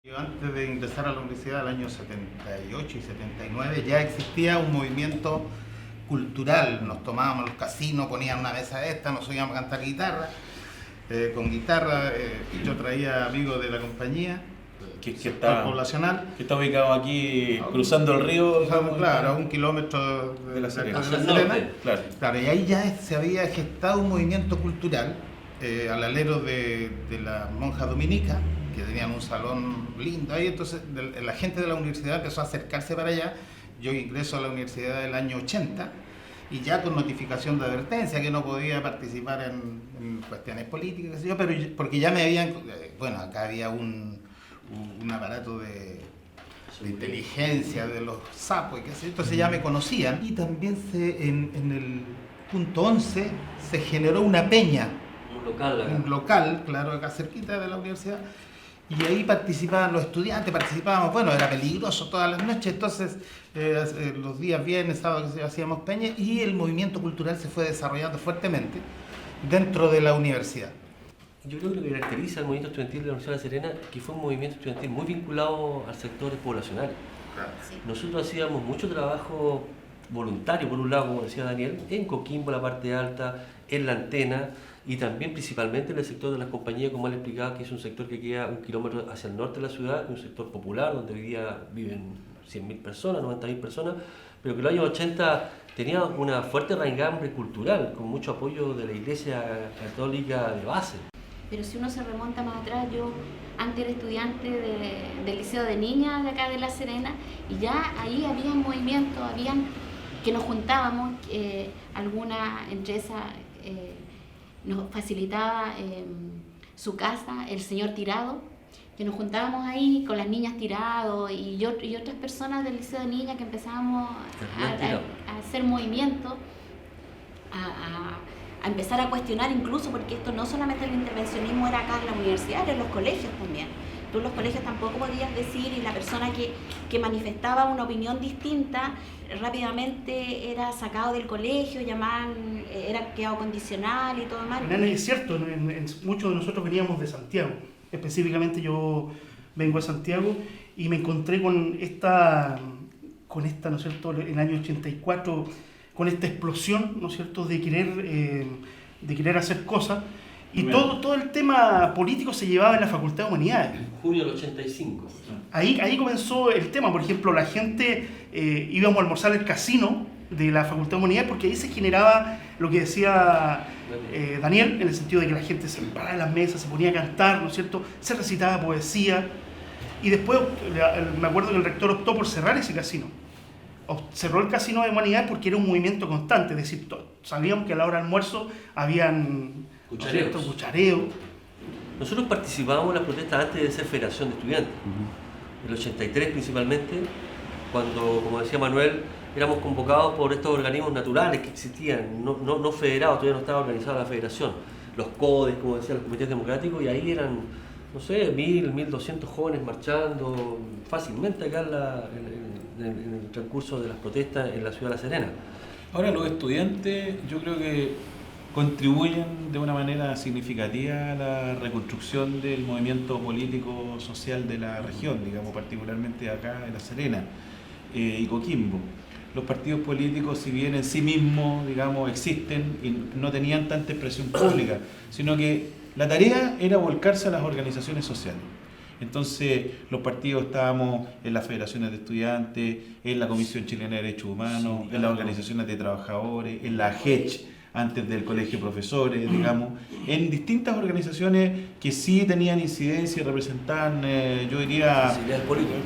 Yo antes de ingresar a la universidad, el año 78 y 79, ya existía un movimiento cultural. Nos tomábamos los casinos, ponían una mesa esta, nos subíamos a cantar guitarra. Con guitarra, yo traía amigos de la compañía, que sector poblacional. que está ubicado aquí cruzando el río. Claro, a 1 kilómetro de La Serena. de La Serena. Claro. Y ahí ya se había gestado un movimiento cultural al alero de las monjas dominicas, que tenían un salón lindo ahí. Entonces la gente de la universidad empezó a acercarse para allá. Yo ingreso a la universidad del año 80 y ya con notificación de advertencia que no podía participar en cuestiones políticas, qué sé yo, pero porque ya me habían, bueno, acá había un aparato de inteligencia de los sapos y qué sé yo, entonces ya me conocían. Y también en el punto 11 se generó una peña, un local, claro, acá cerquita de la universidad. Y ahí participaban los estudiantes, participábamos, bueno, era peligroso todas las noches, entonces los días viernes, sábados hacíamos peña y el movimiento cultural se fue desarrollando fuertemente dentro de la universidad. Yo creo que lo que caracteriza al movimiento estudiantil de la Universidad de La Serena es que fue un movimiento estudiantil muy vinculado al sector poblacional. Claro. Sí. Nosotros hacíamos mucho trabajo voluntario, por un lado, como decía Daniel, en Coquimbo, la parte alta, en La Antena, y también principalmente en el sector de las compañías, como él explicaba, que es un sector que queda 1 kilómetro hacia el norte de la ciudad, un sector popular, donde hoy día viven 100.000 personas, 90.000 personas, pero que en los años 80 tenía una fuerte raigambre cultural, con mucho apoyo de la Iglesia Católica de base. Pero si uno se remonta más atrás, yo antes era estudiante del Liceo de Niñas de acá de La Serena y ya ahí había movimientos, que nos juntábamos, alguna empresa nos facilitaba su casa, el señor Tirado, que nos juntábamos ahí con las niñas Tirado y otras personas del Liceo de Niñas que empezábamos a hacer movimientos, a empezar a cuestionar incluso, porque esto no solamente el intervencionismo era acá en la universidad, era en los colegios también. Tú en los colegios tampoco podías decir, y la persona que manifestaba una opinión distinta rápidamente era sacado del colegio, era quedado condicional y todo mal. Es cierto, muchos de nosotros veníamos de Santiago, específicamente yo vengo de Santiago y me encontré con esta, ¿no es cierto?, en el año 84, con esta explosión, ¿no es cierto?, de querer hacer cosas. Y todo el tema político se llevaba en la Facultad de Humanidades. En junio del 85. Ahí comenzó el tema. Por ejemplo, la gente íbamos a almorzar al casino de la Facultad de Humanidades porque ahí se generaba lo que decía Daniel, en el sentido de que la gente se paraba en las mesas, se ponía a cantar, ¿no es cierto?, se recitaba poesía. Y después me acuerdo que el rector optó por cerrar ese casino. Cerró el casino de Humanidades porque era un movimiento constante, es decir, sabíamos que a la hora del almuerzo habían cuchareos. Nosotros participábamos en las protestas antes de ser federación de estudiantes. En el 83 principalmente, cuando, como decía Manuel, éramos convocados por estos organismos naturales que existían, no federados, todavía no estaba organizada la federación. Los CODES, como decían los comités democráticos, y ahí eran, no sé, 1.200 jóvenes marchando fácilmente acá en el transcurso de las protestas en la ciudad de La Serena. Ahora los estudiantes yo creo que contribuyen de una manera significativa a la reconstrucción del movimiento político social de la región, digamos, particularmente acá en La Serena y Coquimbo. Los partidos políticos, si bien en sí mismos, digamos, existen y no tenían tanta expresión pública, sino que la tarea era volcarse a las organizaciones sociales. Entonces, los partidos estábamos en las federaciones de estudiantes, en la Comisión Chilena de Derechos Humanos, en las organizaciones de trabajadores, en la AGECH, antes del Colegio de Profesores, digamos, en distintas organizaciones que sí tenían incidencia y representaban, yo diría...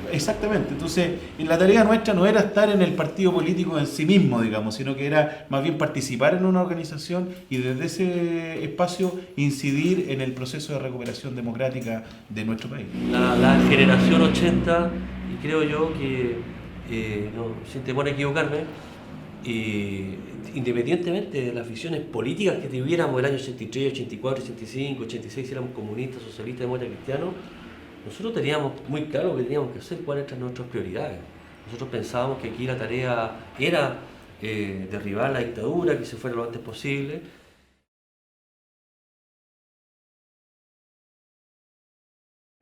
Exactamente. Entonces, la tarea nuestra no era estar en el partido político en sí mismo, digamos, sino que era más bien participar en una organización y desde ese espacio incidir en el proceso de recuperación democrática de nuestro país. La generación 80, y creo yo que, sin temor a equivocarme, independientemente de las visiones políticas que tuviéramos el año 83, 84, 85, 86, si éramos comunistas, socialistas, demócratas, cristianos, nosotros teníamos muy claro lo que teníamos que hacer, cuáles eran nuestras prioridades. Nosotros pensábamos que aquí la tarea era derribar la dictadura, que se fuera lo antes posible.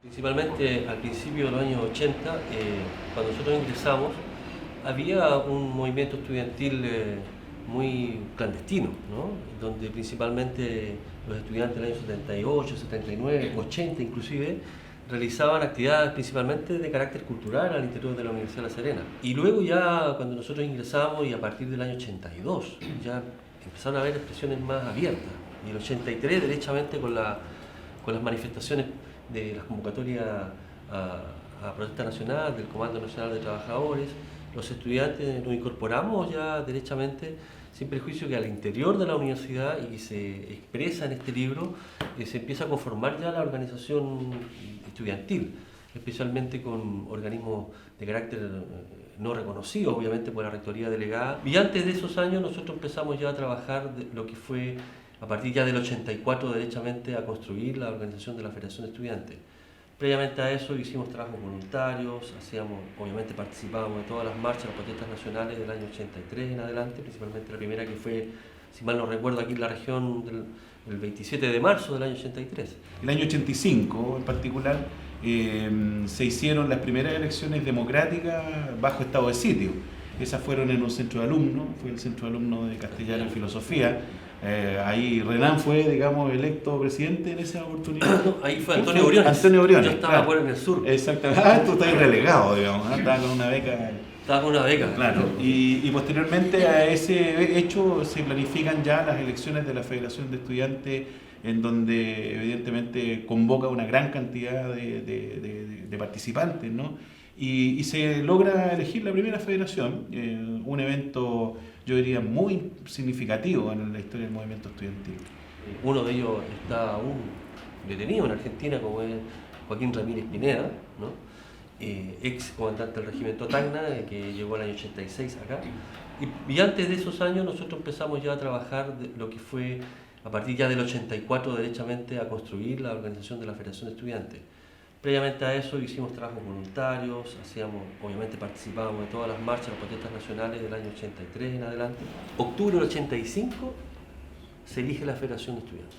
Principalmente al principio de los años 80, cuando nosotros ingresamos, había un movimiento estudiantil muy clandestino, ¿no? Donde principalmente los estudiantes del año 78, 79, 80 inclusive, realizaban actividades principalmente de carácter cultural al interior de la Universidad de La Serena. Y luego ya cuando nosotros ingresamos y a partir del año 82 ya empezaron a haber expresiones más abiertas. Y el 83 derechamente con las manifestaciones de las convocatorias a protesta nacional del Comando Nacional de Trabajadores, los estudiantes nos incorporamos ya derechamente sin prejuicio que al interior de la universidad, y que se expresa en este libro, se empieza a conformar ya la organización estudiantil, especialmente con organismos de carácter no reconocidos, obviamente por la rectoría delegada. Y antes de esos años nosotros empezamos ya a trabajar de lo que fue, a partir ya del 84, derechamente a construir la organización de la Federación de Estudiantes. Previamente a eso hicimos trabajos voluntarios, obviamente participábamos de todas las marchas, las protestas nacionales del año 83 en adelante, principalmente la primera que fue, si mal no recuerdo, aquí en la región el 27 de marzo del año 83. El año 85 en particular se hicieron las primeras elecciones democráticas bajo estado de sitio. Esas fueron en un centro de alumnos, fue el centro de alumnos de Castellano y Filosofía. Ahí Renan fue, digamos, electo presidente en esa oportunidad. No, ahí fue Antonio Briones. Antonio Briones. Yo estaba por en el sur. Exactamente. Ah, tú estás relegado, digamos. Estaba con una beca. Estaba con una beca. Claro. Y posteriormente a ese hecho se planifican ya las elecciones de la Federación de Estudiantes, en donde evidentemente convoca una gran cantidad de participantes, ¿no? Y se logra elegir la primera federación, un evento, yo diría, muy significativo en la historia del movimiento estudiantil. Uno de ellos está aún detenido en Argentina, como es Joaquín Ramírez Pineda, ¿no? Ex comandante del regimiento Tacna, que llegó el año 86 acá. Y antes de esos años nosotros empezamos ya a trabajar de lo que fue, a partir ya del 84, derechamente a construir la organización de la Federación de Estudiantes. Previamente a eso hicimos trabajos voluntarios, obviamente participábamos de todas las marchas, las protestas nacionales del año 83 en adelante. Octubre del 85 se elige la Federación de Estudiantes.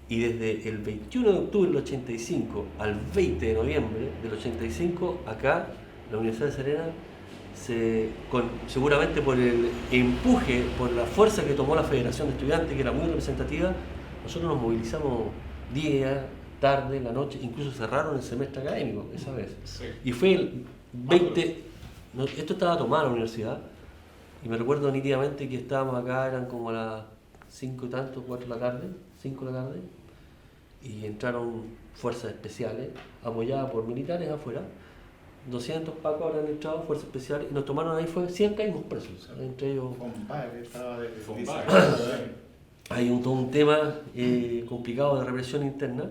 Y desde el 21 de octubre del 85 al 20 de noviembre del 85, acá, en la Universidad de Serena, seguramente por el empuje, por la fuerza que tomó la Federación de Estudiantes, que era muy representativa, nosotros nos movilizamos día, tarde, la noche, incluso cerraron el semestre académico esa vez. Sí. Y fue el 20... esto estaba tomado en la universidad, y me recuerdo nítidamente que estábamos acá, eran como a las 5 y tanto, 4 de la tarde, 5 de la tarde, y entraron fuerzas especiales, apoyadas por militares afuera. 200 pacos habrán entrado, fuerzas especiales, y nos tomaron ahí, 100 caímos presos, entre ellos... Hay todo un tema complicado de represión interna,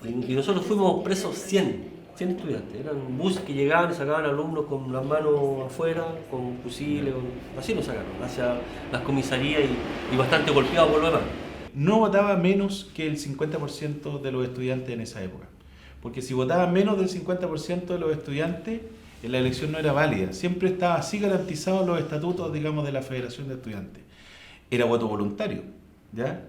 y nosotros fuimos presos 100 estudiantes. Eran buses que llegaban y sacaban alumnos con las manos afuera, con fusiles, así nos sacaron, hacia las comisarías y bastante golpeados por lo demás. No votaba menos que el 50% de los estudiantes en esa época. Porque si votaban menos del 50% de los estudiantes, la elección no era válida. Siempre estaba así garantizado en los estatutos, digamos, de la Federación de Estudiantes. Era voto voluntario, ¿ya?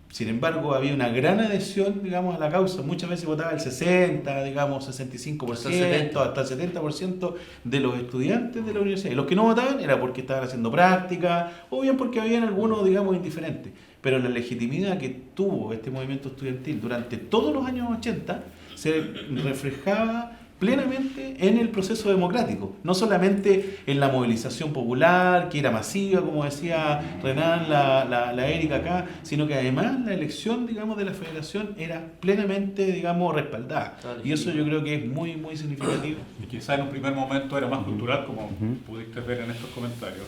Sin embargo, había una gran adhesión, digamos, a la causa. Muchas veces votaba el 60, digamos, 65%, hasta el 70% de los estudiantes de la universidad. Y los que no votaban era porque estaban haciendo práctica, o bien porque habían algunos, digamos, indiferentes. Pero la legitimidad que tuvo este movimiento estudiantil durante todos los años 80 se reflejaba plenamente en el proceso democrático, no solamente en la movilización popular, que era masiva, como decía Renan, la Erika acá, sino que además la elección, digamos, de la federación era plenamente, digamos, respaldada. Y eso yo creo que es muy, muy significativo. Y quizá en un primer momento era más cultural, como pudiste ver en estos comentarios,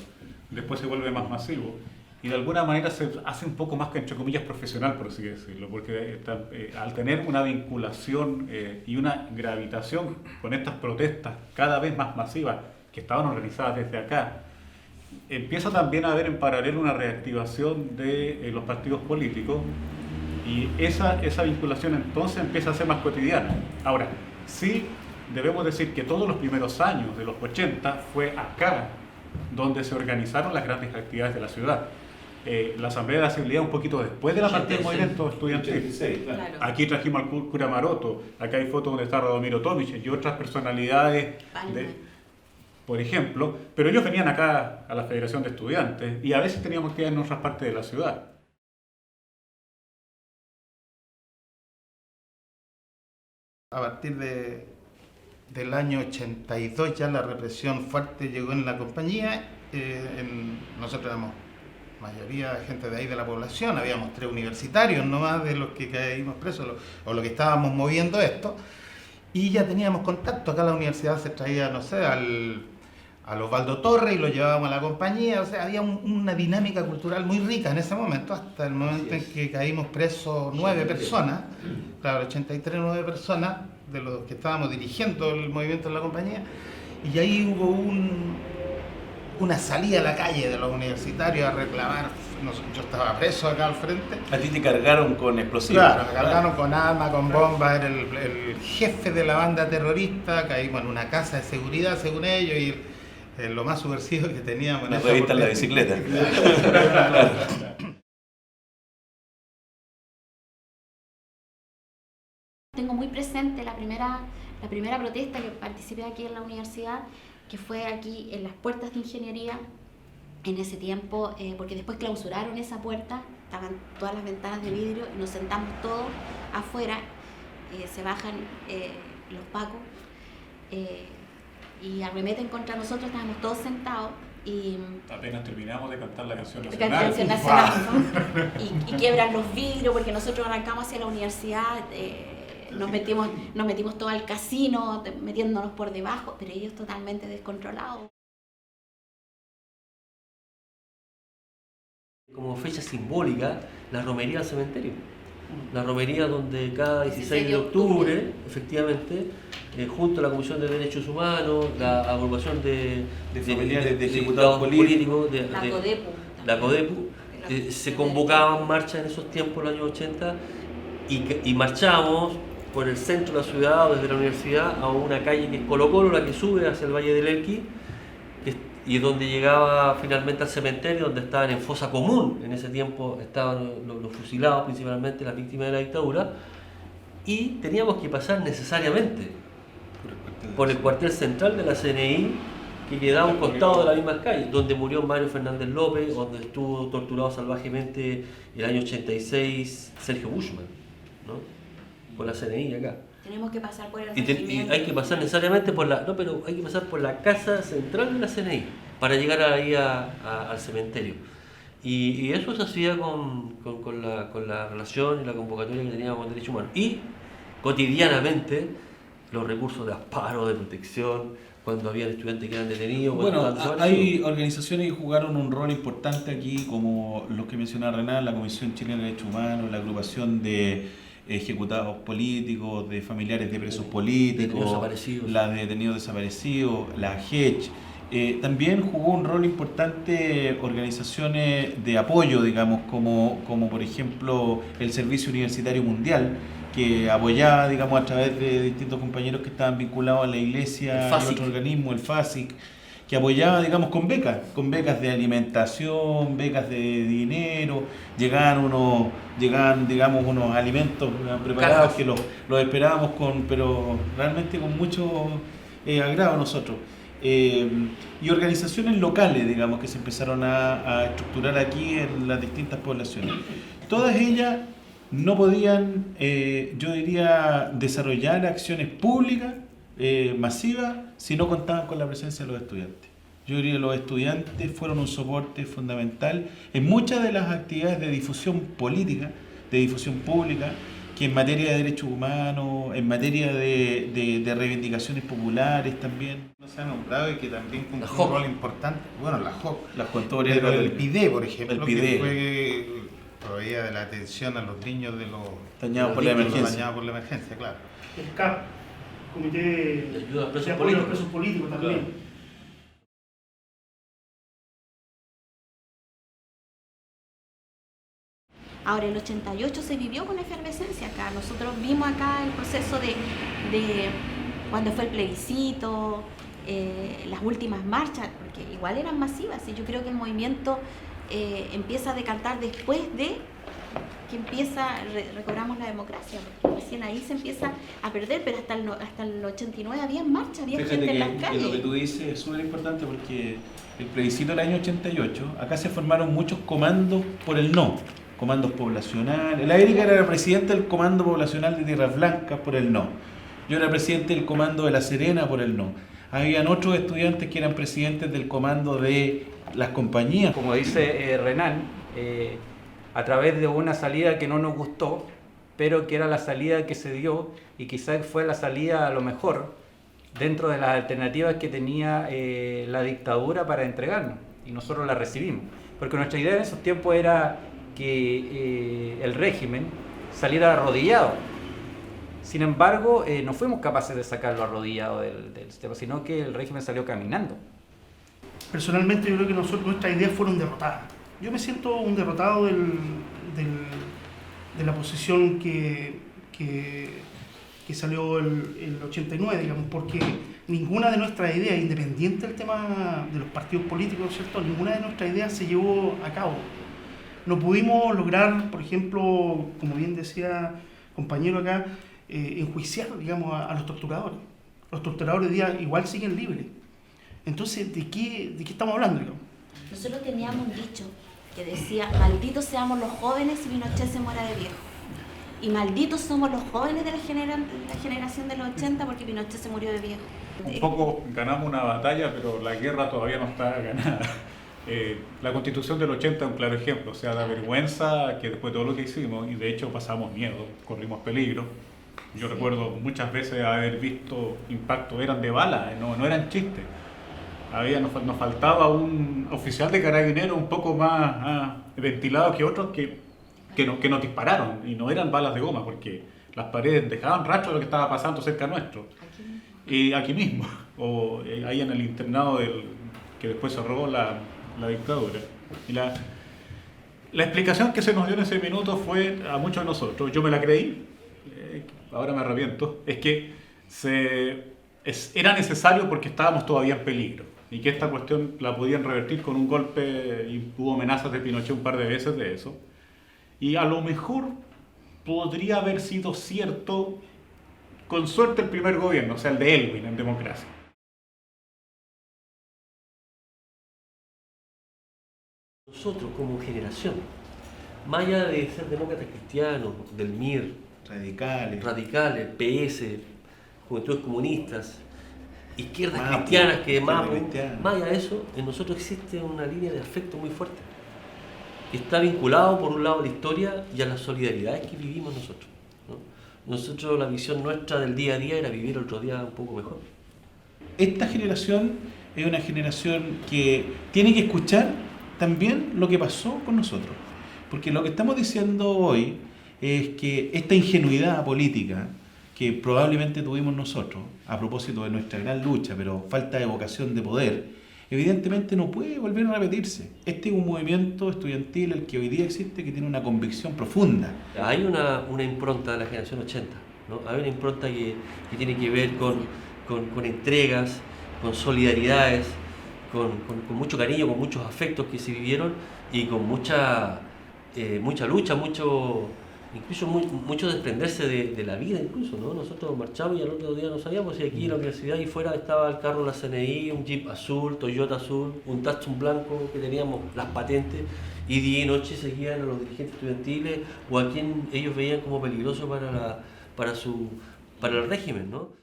después se vuelve más masivo. Y de alguna manera se hace un poco más que, entre comillas, profesional, por así decirlo, porque al tener una vinculación y una gravitación con estas protestas cada vez más masivas que estaban organizadas desde acá, empieza también a haber en paralelo una reactivación de los partidos políticos, y esa vinculación entonces empieza a ser más cotidiana. Ahora, sí debemos decir que todos los primeros años de los 80 fue acá donde se organizaron las grandes actividades de la ciudad. la Asamblea de la Civilidad un poquito después de la parte del movimiento estudiantil. 86, claro. Claro. Aquí trajimos al cura Maroto, acá hay fotos donde está Radomiro Tomic y otras personalidades, Palma. por ejemplo, pero ellos venían acá a la Federación de Estudiantes y a veces teníamos que ir en otras partes de la ciudad. A partir del año 82 ya la represión fuerte llegó en la compañía. Nosotros éramos mayoría gente de ahí de la población, habíamos 3 universitarios nomás de los que caímos presos o los que estábamos moviendo esto, y ya teníamos contacto. Acá a la universidad se traía, no sé, al Osvaldo Torres y lo llevábamos a la compañía. O sea, había una dinámica cultural muy rica en ese momento, hasta el momento en que caímos presos 9 personas, claro, 83, 9 personas de los que estábamos dirigiendo el movimiento en la compañía, y ahí hubo una salida a la calle de los universitarios a reclamar. Yo estaba preso acá al frente. A ti te cargaron con explosivos. Claro, me cargaron con armas, con bombas, era el jefe de la banda terrorista. Caímos en una casa de seguridad, según ellos, y lo más subversivo que teníamos. Una revista en la bicicleta. Tengo muy presente la primera protesta que participé aquí en la universidad, que fue aquí en las puertas de ingeniería, en ese tiempo, porque después clausuraron esa puerta, estaban todas las ventanas de vidrio y nos sentamos todos afuera, se bajan los pacos y arremeten contra nosotros, estábamos todos sentados y Apenas terminamos de cantar la canción la nacional. canción nacional, ¿no? y quiebran los vidrios porque nosotros arrancamos hacia la universidad. Nos metimos todo al casino, metiéndonos por debajo, pero ellos totalmente descontrolados. Como fecha simbólica, la romería al cementerio. La romería donde cada 16 de octubre, efectivamente, junto a la Comisión de Derechos Humanos, la agrupación de familiares de ejecutados políticos, La CODEPU, se convocaban marchas en esos tiempos, en los años 80, y marchamos por el centro de la ciudad o desde la universidad a una calle que es Colo Colo, la que sube hacia el Valle del Elqui, y es donde llegaba finalmente al cementerio, donde estaban en fosa común. En ese tiempo estaban los fusilados, principalmente las víctimas de la dictadura, y teníamos que pasar necesariamente por el cuartel central de la CNI, que quedaba a un costado de la misma calle, donde murió Mario Fernández López, donde estuvo torturado salvajemente el año 86 Sergio Bushman, ¿no? Por la CNI acá. Tenemos que pasar por el Y regimiento. hay que pasar necesariamente por la... No, pero hay que pasar por la casa central de la CNI para llegar ahí al cementerio. Y eso se hacía con la relación y la convocatoria que teníamos con Derechos Humanos. Y cotidianamente los recursos de amparo, de protección, cuando había estudiantes que eran detenidos. Bueno, hay organizaciones que jugaron un rol importante aquí, como los que mencionaba Renan, la Comisión Chilena de Derechos Humanos, la agrupación de ejecutados políticos, de familiares de presos políticos, la de detenidos desaparecidos, la GECH. También jugó un rol importante organizaciones de apoyo, digamos, como por ejemplo el Servicio Universitario Mundial, que apoyaba, digamos, a través de distintos compañeros que estaban vinculados a la Iglesia y otro organismo, el FASIC, que apoyaba, digamos, con becas de alimentación, becas de dinero. Llegaban, digamos, unos alimentos preparados que los esperábamos pero realmente con mucho agrado a nosotros. Y organizaciones locales, digamos, que se empezaron a estructurar aquí en las distintas poblaciones. Todas ellas no podían, yo diría, desarrollar acciones públicas masivas si no contaban con la presencia de los estudiantes. Yo diría que los estudiantes fueron un soporte fundamental en muchas de las actividades de difusión política, de difusión pública, que en materia de derechos humanos, en materia de reivindicaciones populares también. No se ha nombrado y que también cumplió un rol importante. Bueno, la JOC. Pero el PIDE, por ejemplo, el PIDE, que fue proveía de la atención a los niños de los dañados por la emergencia. Dañados por la emergencia, claro. El CAP, Comité de Ayuda a Presos Apoyo a los Políticos. Presos Políticos también. Claro. Ahora, el 88 se vivió con efervescencia acá. Nosotros vimos acá el proceso de cuando fue el plebiscito, las últimas marchas, porque igual eran masivas. Y yo creo que el movimiento empieza a decantar después de que recobramos la democracia, porque recién ahí se empieza a perder, pero hasta el 89 había marcha, había Fíjate gente en las que calles. lo que tú dices es súper importante porque el plebiscito del año 88, acá se formaron muchos comandos por el no, comandos poblacionales. La Erika era la presidenta del comando poblacional de Tierras Blancas por el no. Yo era presidente del comando de La Serena por el no. Habían otros estudiantes que eran presidentes del comando de las compañías. Como dice Renan, a través de una salida que no nos gustó, pero que era la salida que se dio y quizás fue la salida a lo mejor dentro de las alternativas que tenía la dictadura para entregarnos, y nosotros la recibimos. Porque nuestra idea en esos tiempos era que el régimen saliera arrodillado. Sin embargo, no fuimos capaces de sacarlo arrodillado del sistema, sino que el régimen salió caminando. Personalmente yo creo que nuestras ideas fueron derrotadas. Yo me siento un derrotado de la posición que salió el 89, digamos, porque ninguna de nuestras ideas, independiente del tema de los partidos políticos, ¿cierto? Ninguna de nuestras ideas se llevó a cabo. No pudimos lograr, por ejemplo, como bien decía compañero acá, enjuiciar, digamos, a los torturadores. Los torturadores hoy día igual siguen libres. Entonces, ¿de qué estamos hablando, digamos? Nosotros teníamos un dicho que decía: malditos seamos los jóvenes si Pinochet se muera de viejo. Y malditos somos los jóvenes de la generación de los 80 porque Pinochet se murió de viejo. Un poco ganamos una batalla, pero la guerra todavía no está ganada. La Constitución del 80 es un claro ejemplo, o sea, da vergüenza que después de todo lo que hicimos, y de hecho pasamos miedo, corrimos peligro. Yo recuerdo muchas veces haber visto impactos, eran de bala, no eran chistes. Nos faltaba un oficial de carabineros un poco más ventilado que otros que nos dispararon, y no eran balas de goma, porque las paredes dejaban rastro de lo que estaba pasando cerca nuestro. Y aquí mismo, o ahí en el internado que después se robó la dictadura. Y la explicación que se nos dio en ese minuto fue a muchos de nosotros, yo me la creí, ahora me arrepiento, es que era necesario porque estábamos todavía en peligro, y que esta cuestión la podían revertir con un golpe, y hubo amenazas de Pinochet un par de veces de eso. Y a lo mejor podría haber sido cierto, con suerte, el primer gobierno, o sea, el de Elwin en democracia. Nosotros como generación, más allá de ser demócratas cristianos, del MIR, radicales, PS, Juventudes Comunistas, izquierdas cristianas, que más allá de eso, en nosotros existe una línea de afecto muy fuerte, que está vinculado por un lado a la historia y a las solidaridades que vivimos nosotros, ¿no? Nosotros, la visión nuestra del día a día era vivir otro día un poco mejor. Esta generación es una generación que tiene que escuchar también lo que pasó con nosotros, porque lo que estamos diciendo hoy es que esta ingenuidad política que probablemente tuvimos nosotros a propósito de nuestra gran lucha, pero falta de vocación de poder, evidentemente no puede volver a repetirse. Este es un movimiento estudiantil, el que hoy día existe, que tiene una convicción profunda. Hay una impronta de la generación 80, ¿no? Hay una impronta que tiene que ver con entregas, con solidaridades, con mucho cariño, con muchos afectos que se vivieron, y con mucha lucha, mucho desprenderse de la vida incluso, ¿no? Nosotros marchamos y al otro día no sabíamos si aquí en la universidad y fuera estaba el carro de la CNI, un Jeep azul, Toyota azul, un Datsun blanco, que teníamos las patentes, y día y noche seguían a los dirigentes estudiantiles o a quien ellos veían como peligroso para el régimen, ¿no?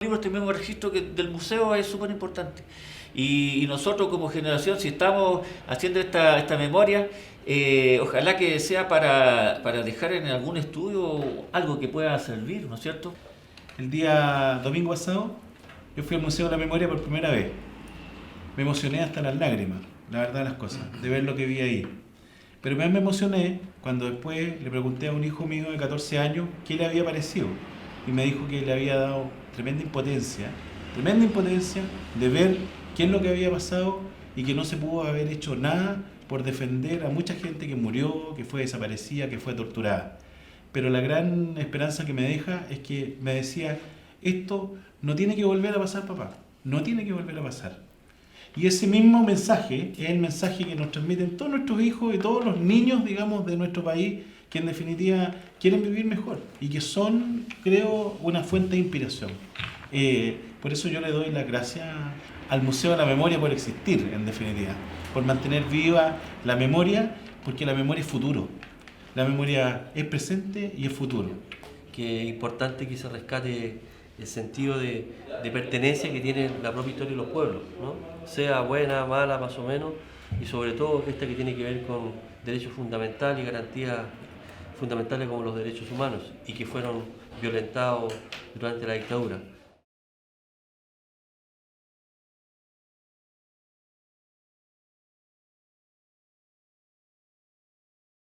Libros tenemos un registro del museo es súper importante, y nosotros como generación, si estamos haciendo esta memoria, ojalá que sea para dejar en algún estudio algo que pueda servir, ¿no es cierto? El día domingo pasado yo fui al Museo de la Memoria por primera vez. Me emocioné hasta las lágrimas, la verdad de las cosas, de ver lo que vi ahí. Pero más me emocioné cuando después le pregunté a un hijo mío de 14 años qué le había parecido, y me dijo que le había dado tremenda impotencia de ver qué es lo que había pasado y que no se pudo haber hecho nada por defender a mucha gente que murió, que fue desaparecida, que fue torturada. Pero la gran esperanza que me deja es que me decía: esto no tiene que volver a pasar, papá. no tiene que volver a pasar. Y ese mismo mensaje es el mensaje que nos transmiten todos nuestros hijos y todos los niños, digamos, de nuestro país, que en definitiva quieren vivir mejor y que son, creo, una fuente de inspiración. Por eso yo le doy las gracias al Museo de la Memoria por existir, en definitiva, por mantener viva la memoria, porque la memoria es futuro. La memoria es presente y es futuro. Que es importante que se rescate el sentido de pertenencia que tiene la propia historia de los pueblos, ¿no? Sea buena, mala, más o menos, y sobre todo esta que tiene que ver con derechos fundamentales y garantías fundamentales como los derechos humanos, y que fueron violentados durante la dictadura.